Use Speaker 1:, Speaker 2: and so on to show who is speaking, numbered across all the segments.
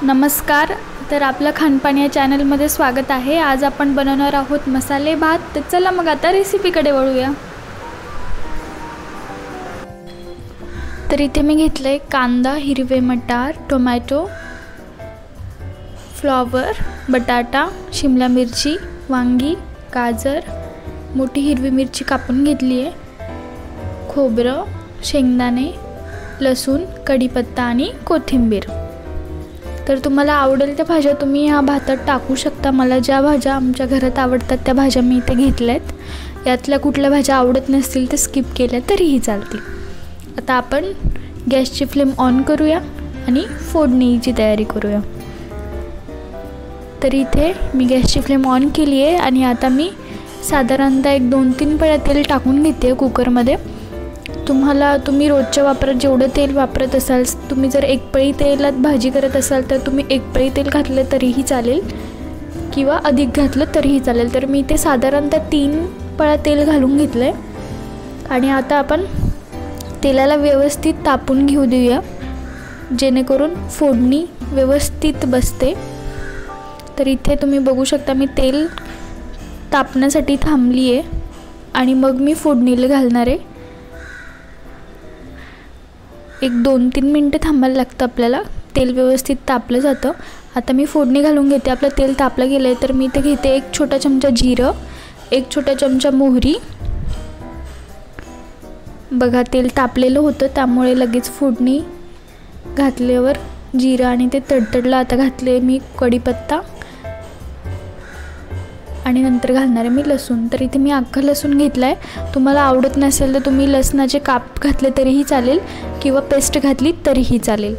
Speaker 1: नमस्कार. तर आपलं खानपान या चॅनलमध्ये स्वागत आहे. आज आपण बनवणार आहोत मसाले भात. तर चला मग आता रेसिपीकडे वळूया. तर इथे मी घेतले कांदा, हिरवे मटार, टोमॅटो, फ्लॉवर, बटाटा, शिमला मिरची, वांगी, गाजर, मोठी हिरवी मिरची कापून घेतली आहे, खोबरं, शेंगदाणे, लसूण, कढीपत्ता आणि कोथिंबीर. तर तुम्हाला आवडेल त्या भाज्या तुम्ही ह्या भातात टाकू शकता. मला ज्या भाज्या आमच्या घरात आवडतात त्या भाज्या मी इथे घेतल्यात. यातल्या कुठल्या भाज्या आवडत नसतील तर स्किप केल्या तरीही चालतील. आता आपण गॅसची फ्लेम ऑन करूया आणि फोडणीची तयारी करूया. तर इथे मी गॅसची फ्लेम ऑन केली आहे आणि आता मी साधारणतः 1-2-3 पळ्या तेल टाकून घेते कुकरमध्ये. तुम्ही रोजच्या वापरात जेवढं तेल वापरत असाल, तुम्ही जर 1 पळी तेलात भाजी करत असाल तर तुम्ही 1 पळी तेल घातलं तरीही चालेल किंवा अधिक घातलं तरीही चालेल. तर मी ते साधारणतः 3 पळ्या तेल घालून घेतलं आहे आणि आता आपण तेलाला व्यवस्थित तापून घेऊ देऊया जेणेकरून फोडणी व्यवस्थित बसते. तर इथे तुम्ही बघू शकता मी तेल तापण्यासाठी थांबली आहे आणि मग मी फोडणीला घालणार आहे. 1-2-3 मिनटं थांबायला लागतं आपल्याला. तेल व्यवस्थित तापलं जातं. आता मी फोडणी घालून घेते. आपलं तेल तापलं गेलं आहे तर मी इथे घेते 1 छोटा चमचा जिरं, 1 छोटा चमचा मोहरी. बघा तेल तापलेलं होतं त्यामुळे लगेच फोडणी घातल्यावर जिरं आणि ते तडतडलं. आता घातले मी कढीपत्ता आणि नंतर घालणार आहे मी लसूण. तर इथे मी अख्खा लसूण घेतला आहे. तुम्हाला आवडत नसेल तर तुम्ही लसणाचे काप घातले तरीही चालेल किंवा पेस्ट घातली तरीही चालेल,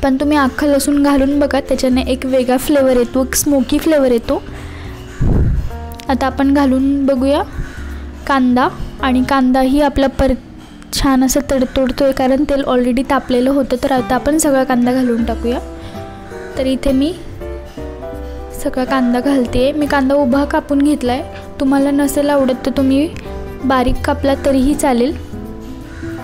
Speaker 1: पण तुम्ही अख्खा लसूण घालून बघा, त्याच्याने एक वेगळा फ्लेवर येतो, एक स्मोकी फ्लेवर येतो. आता आपण घालून बघूया कांदा, आणि कांदाही आपला परत छान असं तडतोडतो आहे कारण तेल ऑलरेडी तापलेलं होतं. तर आता आपण सगळा कांदा घालून टाकूया. तर इथे मी सगळा कांदा घालते. मी कांदा उभा कापून घेतला आहे. तुम्हाला नसेल आवडत तर तुम्ही बारीक कापला तरीही चालेल.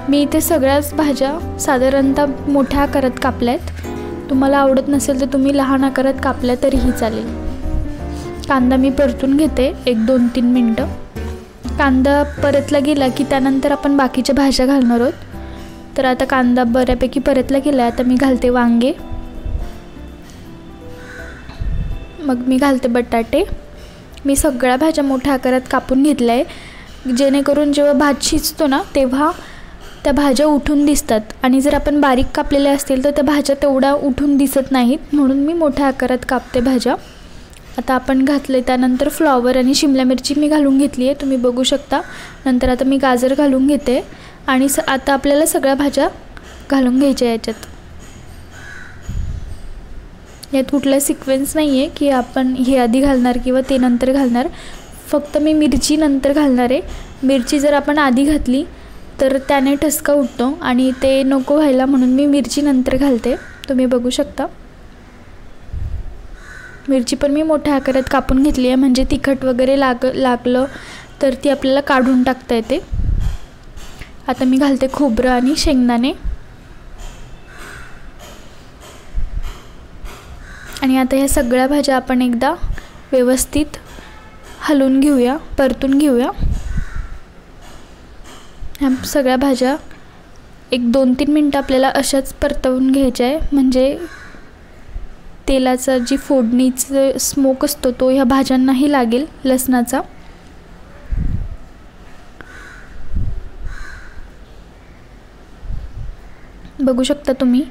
Speaker 1: मी इथे सगळ्याच भाज्या साधारणतः मोठ्या आकारात कापल्या आहेत. तुम्हाला आवडत नसेल तर तुम्ही लहान आकारात कापल्या तरीही चालेल. कांदा मी परतून घेते 1-2-3 मिनटं. कांदा परतला गेला की त्यानंतर आपण बाकीच्या भाज्या घालणार आहोत. तर आता कांदा बऱ्यापैकी परतला गेला. आता मी घालते वांगे, मग मी घालते बटाटे. मी सगळ्या भाज्या मोठ्या आकारात कापून घेतल्या आहे जेणेकरून जेव्हा भात शिजतो ना तेव्हा त्या भाज्या उठून दिसतात, आणि जर आपण बारीक कापलेल्या असतील तर त्या भाज्या तेवढ्या उठून दिसत नाहीत, म्हणून मी मोठ्या आकारात कापते भाज्या. आता आपण घातले त्यानंतर फ्लॉवर आणि शिमला मिरची मी घालून घेतली आहे, तुम्ही बघू शकता. नंतर आता मी गाजर घालून घेते आणि आता आपल्याला सगळ्या भाज्या घालून घ्यायच्या याच्यात. यात कुठला सिक्वेन्स नाही आहे की आपण हे आधी घालणार किंवा ते नंतर घालणार. फक्त मी मिरची नंतर घालणार आहे. मिरची जर आपण आधी घातली तर त्याने ठसका उठतो आणि ते नको व्हायला म्हणून मी मिरची नंतर घालते. तुम्ही बघू शकता मिरची पण मी मोठ्या आकारात कापून घेतली आहे म्हणजे तिखट वगैरे लागलं तर ती आपल्याला काढून टाकता येते. आता मी घालते खोबरं आणि शेंगदाणे. आणि आता ह्या सगळ्या भाज्या आपण एकदा व्यवस्थित हलवून घेऊया, परतून घेऊया. ह्या सगळ्या भाज्या 1-2-3 मिनटं आपल्याला अशाच परतवून घ्यायच्या आहे म्हणजे तेलाचा जी फोडणीचा स्मोक असतो तो ह्या भाज्यांनाही लागेल लसणाचा. बघू शकता तुम्ही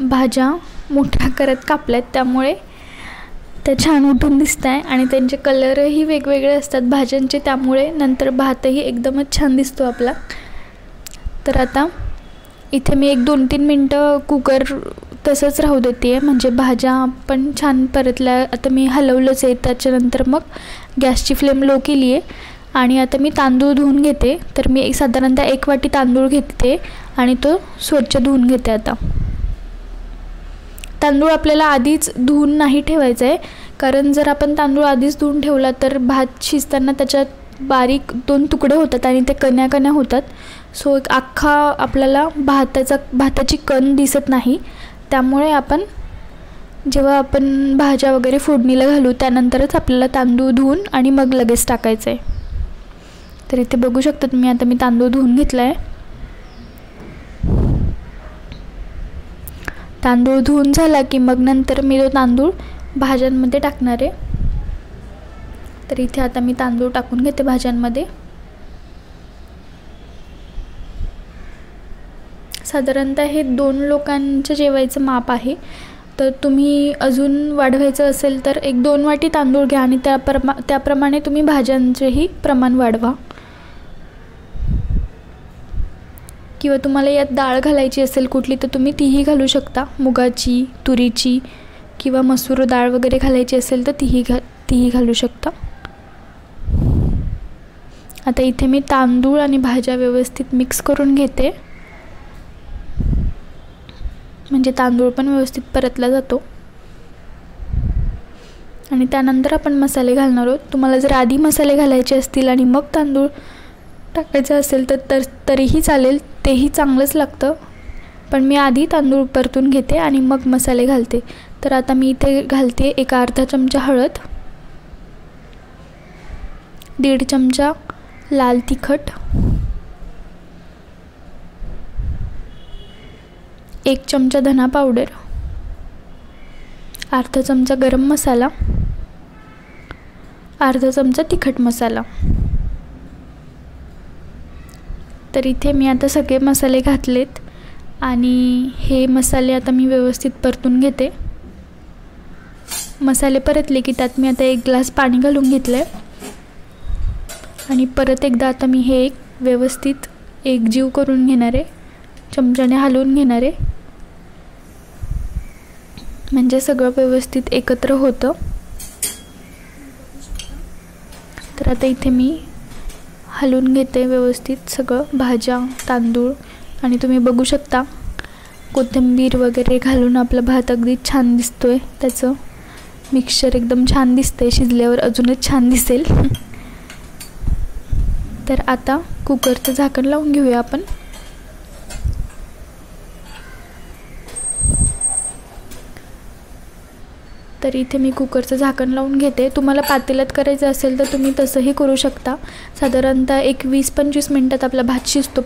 Speaker 1: भाज्या मोठ्या आकारात कापल्यात त्यामुळे त्या छान उठून दिसत आहे आणि त्यांचे कलरही वेगवेगळे असतात भाज्यांचे, त्यामुळे नंतर भातही एकदमच छान दिसतो आपला. तर आता इथे मी 1-2-3 मिनटं कुकर तसंच राहू देते आहे म्हणजे भाज्या पण छान परतल्या. आता मी हलवलंच आहे. त्याच्यानंतर मग गॅसची फ्लेम लो केली आहे आणि आता मी तांदूळ धुवून घेते. तर मी साधारणतः 1 वाटी तांदूळ घेते आणि तो स्वच्छ धुवून घेते. आता तांदूळ आपल्याला आधीच धुवून नाही ठेवायचं आहे कारण जर आपण तांदूळ आधीच धुवून ठेवला तर भात शिजताना त्याच्यात बारीक 2 तुकडे होतात आणि ते कण्या कण्या होतात. सो एक अख्खा आपल्याला भाताची कण दिसत नाही. त्यामुळे आपण जेव्हा आपण भाज्या वगैरे फोडणीला घालू त्यानंतरच आपल्याला तांदूळ धुवून आणि मग लगेच टाकायचं आहे. तर इथे बघू शकता तुम्ही, आता मी तांदूळ धुवून घेतला आहे. तांदूळ धुवून झाला की मग नंतर मी तो तांदूळ भाज्यांमध्ये टाकणार आहे. तर इथे आता मी तांदूळ टाकून घेते भाज्यांमध्ये. साधारणतः हे 2 लोकांच्या जेवायचं माप आहे. तर तुम्ही अजून वाढवायचं असेल तर 1-2 वाटी तांदूळ घ्या आणि त्याप्रमाणे तुम्ही भाज्यांचेही प्रमाण वाढवा. किंवा तुम्हाला यात डाळ घालायची असेल कुठली तर तुम्ही तीही घालू शकता. मुगाची, तुरीची किंवा मसूर डाळ वगैरे घालायची असेल तर तीही घालू शकता. आता इथे मी तांदूळ आणि भाज्या व्यवस्थित मिक्स करून घेते, म्हणजे तांदूळ पण व्यवस्थित परतला जातो. आणि त्यानंतर आपण मसाले घालणार आहोत. तुम्हाला जर आधी मसाले घालायचे असतील आणि मग तांदूळ टाकायचं असेल तर तरीही चालेल, तेही चांगलंच लागतं. पण मी आधी तांदूळ परतून घेते आणि मग मसाले घालते. तर आता मी इथे घालते एक अर्धा चमचा हळद, 1.5 चमचा लाल तिखट, 1 चमचा धना पावडर, अर्धा चमचा गरम मसाला, अर्धा चमचा तिखट मसाला. तर इथे मी आता सगळे मसाले घातलेत आणि हे मसाले आता मी व्यवस्थित परतून घेते. मसाले परतले की त्यात मी आता 1 ग्लास पाणी घालून घेतलं आहे आणि परत एकदा आता मी हे व्यवस्थित एकजीव करून घेणार आहे. चमच्याने हलवून घेणार आहे, म्हणजे सगळं व्यवस्थित एकत्र होतं. तर आता इथे मी हलवून घेते व्यवस्थित सगळं, भाज्या, तांदूळ. आणि तुम्ही बघू शकता कोथिंबीर वगैरे घालून आपला भात अगदी छान दिसतोय. त्याचं मिक्सचर एकदम छान दिसतंय. शिजल्यावर अजूनच छान दिसेल. तर आता कुकरचं झाकण लावून घेऊया आपण. तर इथे मी कुकरचं झाकण लावून घेते. तुम्हाला पातेल्यात करायचं असेल तर तुम्ही तसंही करू शकता. साधारणतः 20-25 मिनिटात आपला भात शिजतो.